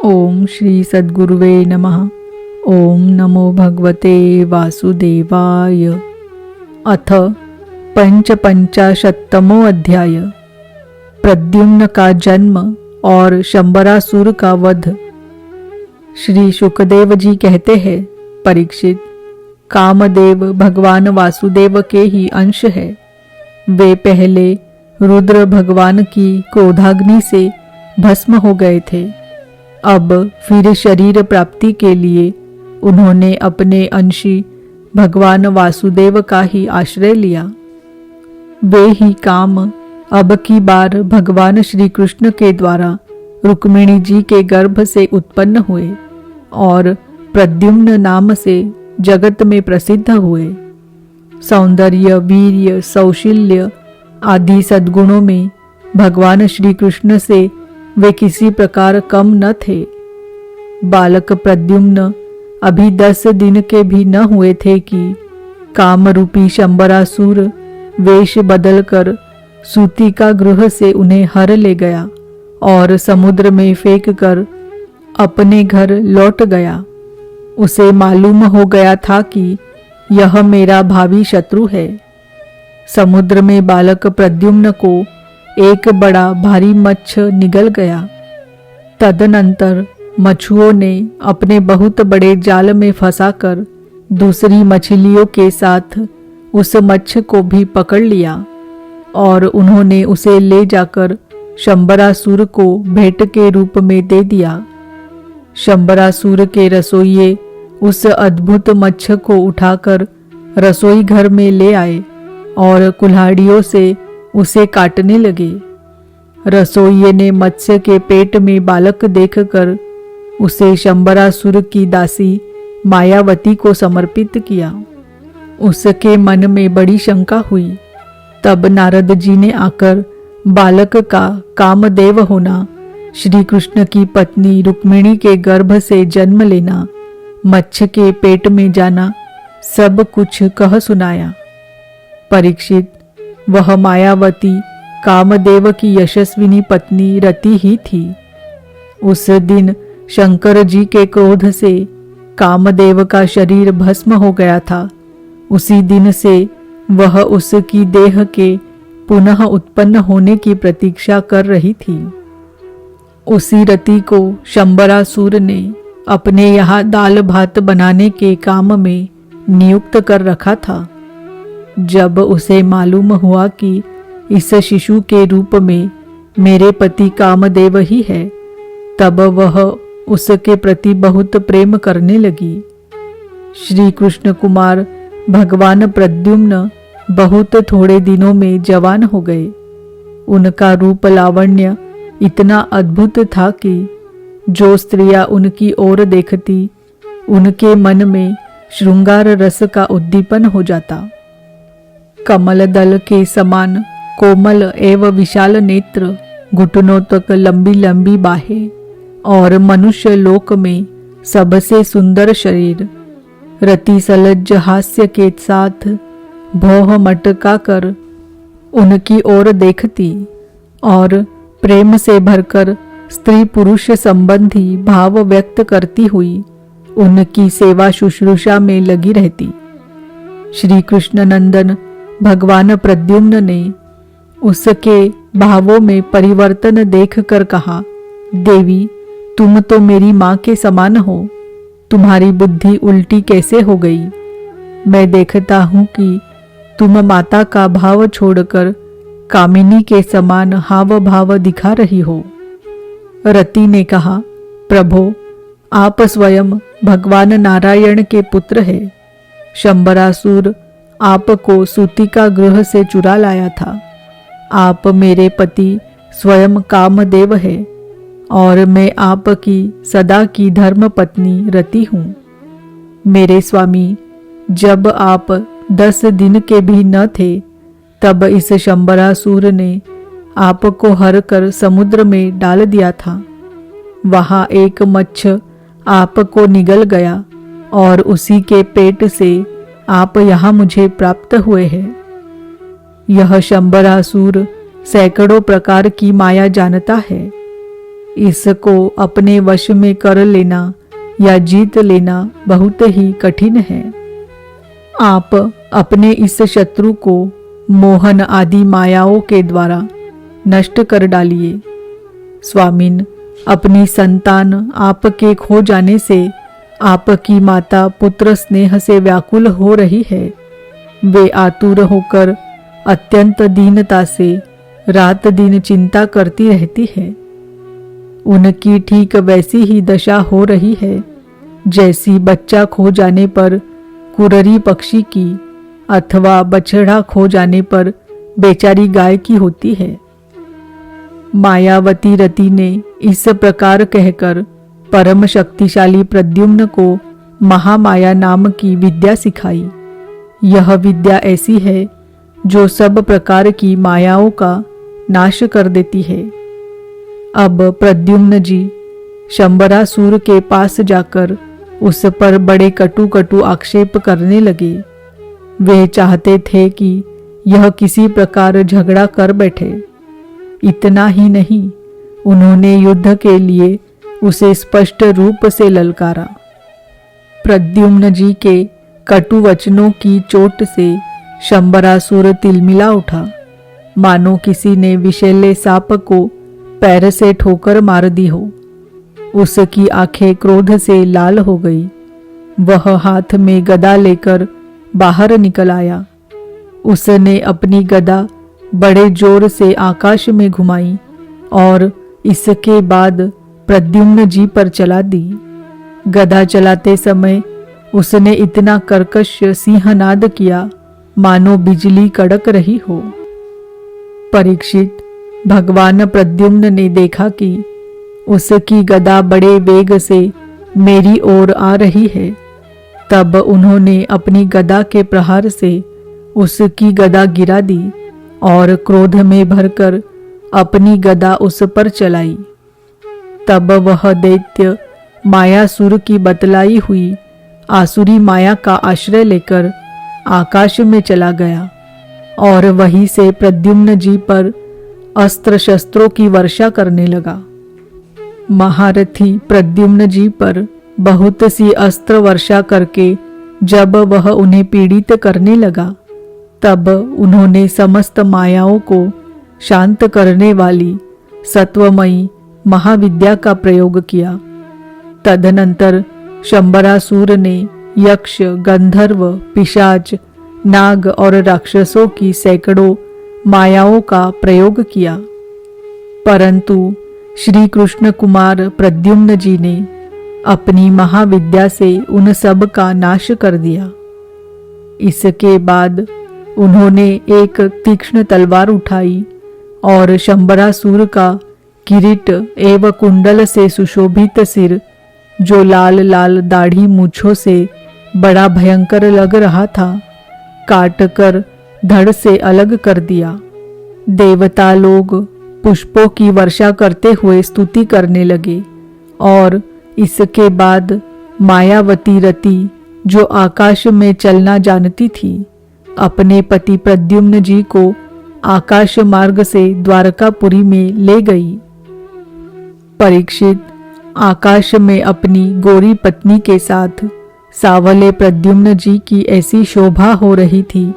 ओम श्री सद्गुरुवे नमः। ओम नमो भगवते वासुदेवाय। अथ पंचपंचाशत्तमो अध्याय। प्रद्युम्न का जन्म और शंबरासुर का वध। श्री शुकदेव जी कहते हैं, परीक्षित, कामदेव भगवान वासुदेव के ही अंश है। वे पहले रुद्र भगवान की क्रोधाग्नि से भस्म हो गए थे। अब फिर शरीर प्राप्ति के लिए उन्होंने अपने अंशी भगवान वासुदेव का ही आश्रय लिया। वे ही काम अब की बार भगवान श्री कृष्ण के द्वारा रुक्मिणी जी के गर्भ से उत्पन्न हुए और प्रद्युम्न नाम से जगत में प्रसिद्ध हुए। सौंदर्य, वीर्य, सौशील्य आदि सद्गुणों में भगवान श्री कृष्ण से वे किसी प्रकार कम न थे। बालक प्रद्युम्न अभी 10 दिन के भी न हुए थे कि कामरूपी शंबरासुर वेश बदलकर सूतिका गृह से उन्हें हर ले गया और समुद्र में फेंक कर अपने घर लौट गया। उसे मालूम हो गया था कि यह मेरा भावी शत्रु है। समुद्र में बालक प्रद्युम्न को एक बड़ा भारी मच्छ निगल गया। तदनंतर मछुओं ने अपने बहुत बड़े जाल में फंसाकर दूसरी मछलियों के साथ उस मच्छ को भी पकड़ लिया और उन्होंने उसे ले जाकर शंबरासुर को भेंट के रूप में दे दिया। शंबरासुर के रसोइये उस अद्भुत मच्छ को उठाकर रसोई घर में ले आए और कुल्हाड़ियों से उसे काटने लगे। रसोइये ने मत्स्य के पेट में बालक देखकर उसे शंबरासुर की दासी मायावती को समर्पित किया। उसके मन में बड़ी शंका हुई। तब नारद जी ने आकर बालक का कामदेव होना, श्री कृष्ण की पत्नी रुक्मिणी के गर्भ से जन्म लेना, मत्स्य के पेट में जाना, सब कुछ कह सुनाया। परीक्षित, वह मायावती कामदेव की यशस्विनी पत्नी रति ही थी। उस दिन शंकर जी के क्रोध से कामदेव का शरीर भस्म हो गया था। उसी दिन से वह उसकी देह के पुनः उत्पन्न होने की प्रतीक्षा कर रही थी। उसी रति को शंबरासुर ने अपने यहाँ दाल भात बनाने के काम में नियुक्त कर रखा था। जब उसे मालूम हुआ कि इस शिशु के रूप में मेरे पति कामदेव ही है, तब वह उसके प्रति बहुत प्रेम करने लगी। श्री कृष्ण कुमार भगवान प्रद्युम्न बहुत थोड़े दिनों में जवान हो गए। उनका रूप लावण्य इतना अद्भुत था कि जो स्त्रियां उनकी ओर देखती, उनके मन में श्रृंगार रस का उद्दीपन हो जाता। कमल दल के समान कोमल एवं विशाल नेत्र, घुटनों तक लंबी लंबी बाहें और मनुष्य लोक में सबसे सुंदर शरीर, रति सलज्ज हास्य के साथ भौह मटका कर उनकी ओर देखती और प्रेम से भरकर स्त्री पुरुष संबंधी भाव व्यक्त करती हुई उनकी सेवा शुश्रूषा में लगी रहती। श्री कृष्ण नंदन भगवान प्रद्युम्न ने उसके भावों में परिवर्तन देखकर कहा, देवी, तुम तो मेरी माँ के समान हो। तुम्हारी बुद्धि उल्टी कैसे हो गई? मैं देखता हूँ कि तुम माता का भाव छोड़कर कामिनी के समान हाव भाव दिखा रही हो। रति ने कहा, प्रभो, आप स्वयं भगवान नारायण के पुत्र हैं। शंबरासुर आपको सूतिका गृह से चुरा लाया था। आप मेरे पति स्वयं कामदेव है और मैं आपकी सदा की धर्म पत्नी रति हूँ। मेरे स्वामी, जब आप 10 दिन के भी न थे, तब इस शंबरासुर ने आपको हर कर समुद्र में डाल दिया था। वहां एक मच्छ आपको निगल गया और उसी के पेट से आप यहाँ मुझे प्राप्त हुए हैं। यह शंबरासुर सैकड़ों प्रकार की माया जानता है। इसको अपने वश में कर लेना या जीत लेना बहुत ही कठिन है। आप अपने इस शत्रु को मोहन आदि मायाओं के द्वारा नष्ट कर डालिए। स्वामिन, अपनी संतान आपके खो जाने से आपकी माता पुत्र स्नेह से व्याकुल हो रही है। वे आतुर होकर अत्यंत दीनता से रात दिन चिंता करती रहती है। उनकी ठीक वैसी ही दशा हो रही है जैसी बच्चा खो जाने पर कुररी पक्षी की अथवा बछड़ा खो जाने पर बेचारी गाय की होती है। मायावती रति ने इस प्रकार कहकर परम शक्तिशाली प्रद्युम्न को महामाया नाम की विद्या सिखाई। यह विद्या ऐसी है जो सब प्रकार की मायाओं का नाश कर देती है। अब प्रद्युम्न जी शंबरासुर के पास जाकर उस पर बड़े कटु कटु आक्षेप करने लगे। वे चाहते थे कि यह किसी प्रकार झगड़ा कर बैठे। इतना ही नहीं, उन्होंने युद्ध के लिए उसे स्पष्ट रूप से ललकारा। प्रद्युम्न जी के कटु वचनों की चोट से शंबरासुर तिलमिला उठा, मानो किसी ने विषैले सांप को पैर से ठोकर मार दी हो। उसकी आंखें क्रोध से लाल हो गई। वह हाथ में गदा लेकर बाहर निकल आया। उसने अपनी गदा बड़े जोर से आकाश में घुमाई और इसके बाद प्रद्युम्न जी पर चला दी। गदा चलाते समय उसने इतना कर्कश सिंहनाद किया मानो बिजली कड़क रही हो। परीक्षित, भगवान प्रद्युम्न ने देखा कि उसकी गदा बड़े वेग से मेरी ओर आ रही है। तब उन्होंने अपनी गदा के प्रहार से उसकी गदा गिरा दी और क्रोध में भरकर अपनी गदा उस पर चलाई। तब वह दैत्य मायासुर की बतलाई हुई आसुरी माया का आश्रय लेकर आकाश में चला गया और वहीं से प्रद्युम्न जी पर अस्त्र शस्त्रों की वर्षा करने लगा। महारथी प्रद्युम्न जी पर बहुत सी अस्त्र वर्षा करके जब वह उन्हें पीड़ित करने लगा, तब उन्होंने समस्त मायाओं को शांत करने वाली सत्वमयी महाविद्या का प्रयोग किया। तदनंतर शंबरासुर ने यक्ष, गंधर्व, पिशाच, नाग और राक्षसों की सैकड़ों मायाओं का प्रयोग किया, परंतु श्री कृष्ण कुमार प्रद्युम्न जी ने अपनी महाविद्या से उन सब का नाश कर दिया। इसके बाद उन्होंने एक तीक्ष्ण तलवार उठाई और शंबरासुर का किरीट एवं कुंडल से सुशोभित सिर, जो लाल लाल दाढ़ी मूछों से बड़ा भयंकर लग रहा था, काट कर धड़ से अलग कर दिया। देवता लोग पुष्पों की वर्षा करते हुए स्तुति करने लगे और इसके बाद मायावती रति, जो आकाश में चलना जानती थी, अपने पति प्रद्युम्न जी को आकाश मार्ग से द्वारकापुरी में ले गई। परीक्षित, आकाश में अपनी गोरी पत्नी के साथ सावले प्रद्युम्न जी की ऐसी शोभा हो रही थी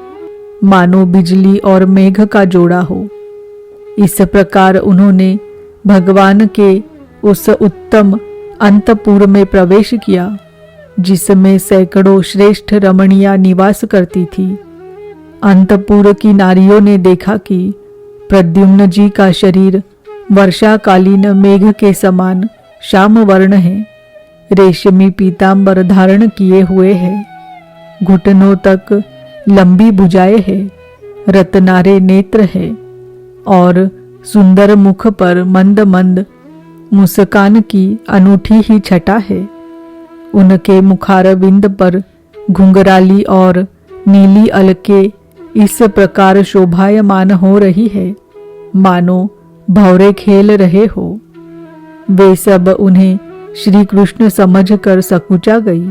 मानो बिजली और मेघ का जोड़ा हो। इस प्रकार उन्होंने भगवान के उस उत्तम अंतपुर में प्रवेश किया जिसमें सैकड़ों श्रेष्ठ रमणियां निवास करती थी। अंतपुर की नारियों ने देखा कि प्रद्युम्न जी का शरीर वर्षाकालीन मेघ के समान श्याम वर्ण है, रेशमी पीतांबर धारण किए हुए है, घुटनों तक लंबी भुजाएं है, रत्नारे नेत्र है और सुंदर मुख पर मंद मंद मुस्कान की अनूठी ही छटा है। उनके मुखारविंद पर घुंघराली और नीली अलके इस प्रकार शोभायमान हो रही है मानो भौरे खेल रहे हो। वे सब उन्हें श्री कृष्ण समझकर सकुचा गई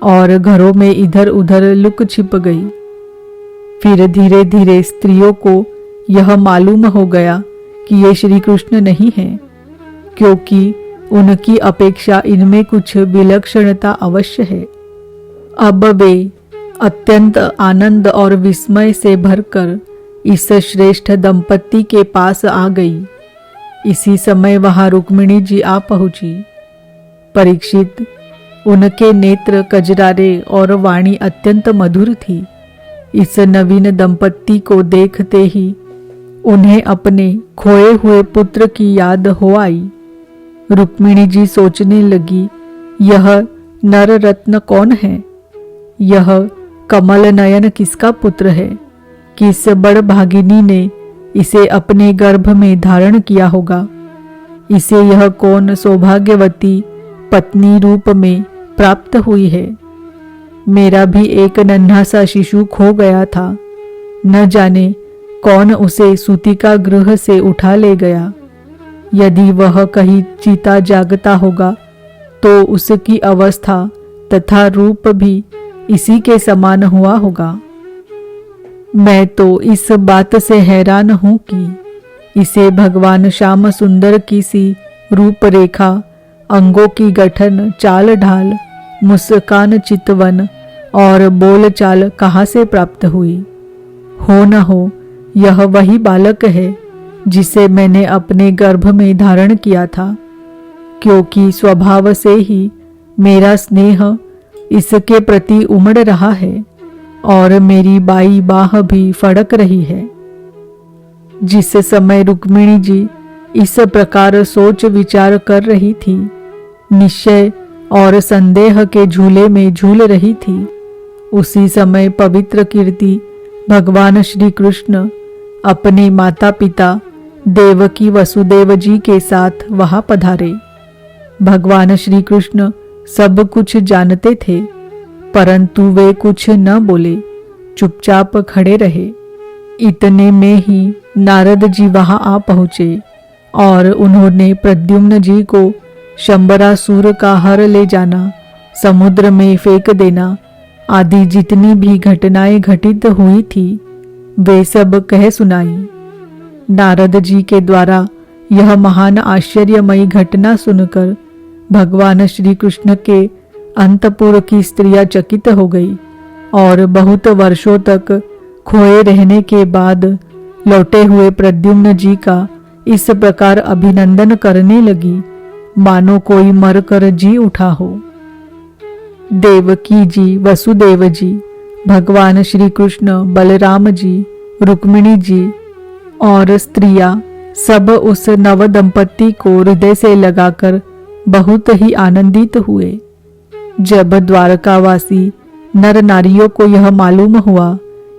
और घरों में इधर उधर लुक छिप गई। फिर धीरे धीरे स्त्रियों को यह मालूम हो गया कि ये श्री कृष्ण नहीं हैं क्योंकि उनकी अपेक्षा इनमें कुछ विलक्षणता अवश्य है। अब वे अत्यंत आनंद और विस्मय से भरकर इस श्रेष्ठ दंपत्ति के पास आ गई। इसी समय वहां रुक्मिणी जी आ पहुंची। परीक्षित, उनके नेत्र कजरारे और वाणी अत्यंत मधुर थी। इस नवीन दंपत्ति को देखते ही उन्हें अपने खोए हुए पुत्र की याद हो आई। रुक्मिणी जी सोचने लगी, यह नर रत्न कौन है? यह कमल नयन किसका पुत्र है? किस बड़भागिनी ने इसे अपने गर्भ में धारण किया होगा? इसे यह कौन सौभाग्यवती पत्नी रूप में प्राप्त हुई है? मेरा भी एक नन्हा सा शिशु खो गया था, न जाने कौन उसे सूतिका गृह से उठा ले गया। यदि वह कहीं चीता जागता होगा तो उसकी अवस्था तथा रूप भी इसी के समान हुआ होगा। मैं तो इस बात से हैरान हूं कि इसे भगवान श्याम सुंदर की सी रूपरेखा, अंगों की गठन, चाल ढाल, मुस्कान, चितवन और बोलचाल कहाँ से प्राप्त हुई? हो न हो यह वही बालक है जिसे मैंने अपने गर्भ में धारण किया था, क्योंकि स्वभाव से ही मेरा स्नेह इसके प्रति उमड़ रहा है और मेरी बाई बाह भी फड़क रही है। जिस समय रुक्मिणी जी इस प्रकार सोच विचार कर रही थी, निश्चय और संदेह के झूले में झूल रही थी, उसी समय पवित्र कीर्ति भगवान श्री कृष्ण अपने माता पिता देवकी वसुदेव जी के साथ वहां पधारे। भगवान श्री कृष्ण सब कुछ जानते थे, परंतु वे कुछ न बोले, चुपचाप खड़े रहे। इतने में ही नारद जी वहां आ पहुंचे और उन्होंने प्रद्युम्न जी को शंबरासुर का हर ले जाना, समुद्र में फेंक देना आदि जितनी भी घटनाएं घटित हुई थी वे सब कह सुनाई। नारद जी के द्वारा यह महान आश्चर्यमयी घटना सुनकर भगवान श्री कृष्ण के अंतपुर की स्त्रियां चकित हो गई और बहुत वर्षों तक खोए रहने के बाद लौटे हुए प्रद्युम्न जी का इस प्रकार अभिनंदन करने लगी मानो कोई मरकर जी उठा हो। देवकी जी, वसुदेव जी, भगवान श्री कृष्ण, बलराम जी, रुक्मिणी जी और स्त्रियां सब उस नव दंपत्ति को हृदय से लगाकर बहुत ही आनंदित हुए। जब द्वारकावासी नर नारियों को यह मालूम हुआ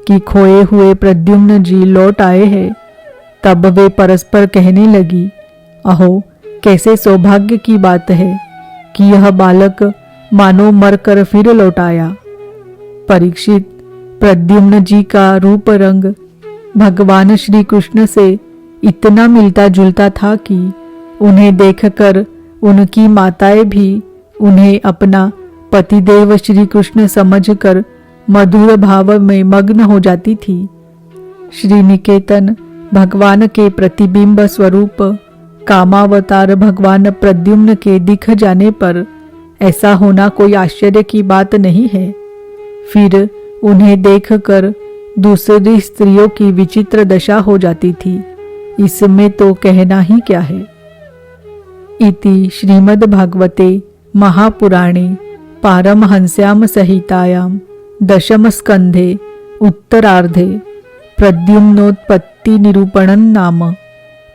कि खोए हुए प्रद्युम्न जी लौट आए हैं, तब वे परस्पर कहने लगी, अहो कैसे सौभाग्य की बात है कि यह बालक मानो मरकर फिर लौट आया। परीक्षित, प्रद्युम्न जी का रूप रंग भगवान श्री कृष्ण से इतना मिलता जुलता था कि उन्हें देखकर उनकी माताएं भी उन्हें अपना पतिदेव श्री कृष्ण समझकर मधुर भाव में मग्न हो जाती थी। श्री निकेतन भगवान के प्रतिबिंब स्वरूप कामावतार भगवान प्रद्युम्न के दिख जाने पर ऐसा होना कोई आश्चर्य की बात नहीं है। फिर उन्हें देखकर दूसरी स्त्रियों की विचित्र दशा हो जाती थी, इसमें तो कहना ही क्या है। इति श्रीमद्भागवते महापुराणे पारमहंस्याम संहितायां दशम स्कंधे उत्तरार्धे प्रद्युम्नोत्पत्ति निरूपणं नाम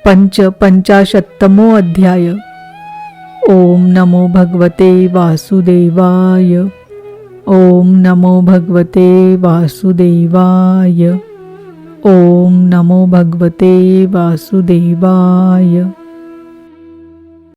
पंचाशत्तमो अध्याय। ओम नमो भगवते वासुदेवाय। ओम नमो भगवते वासुदेवाय। ओम नमो भगवते वासुदेवाय।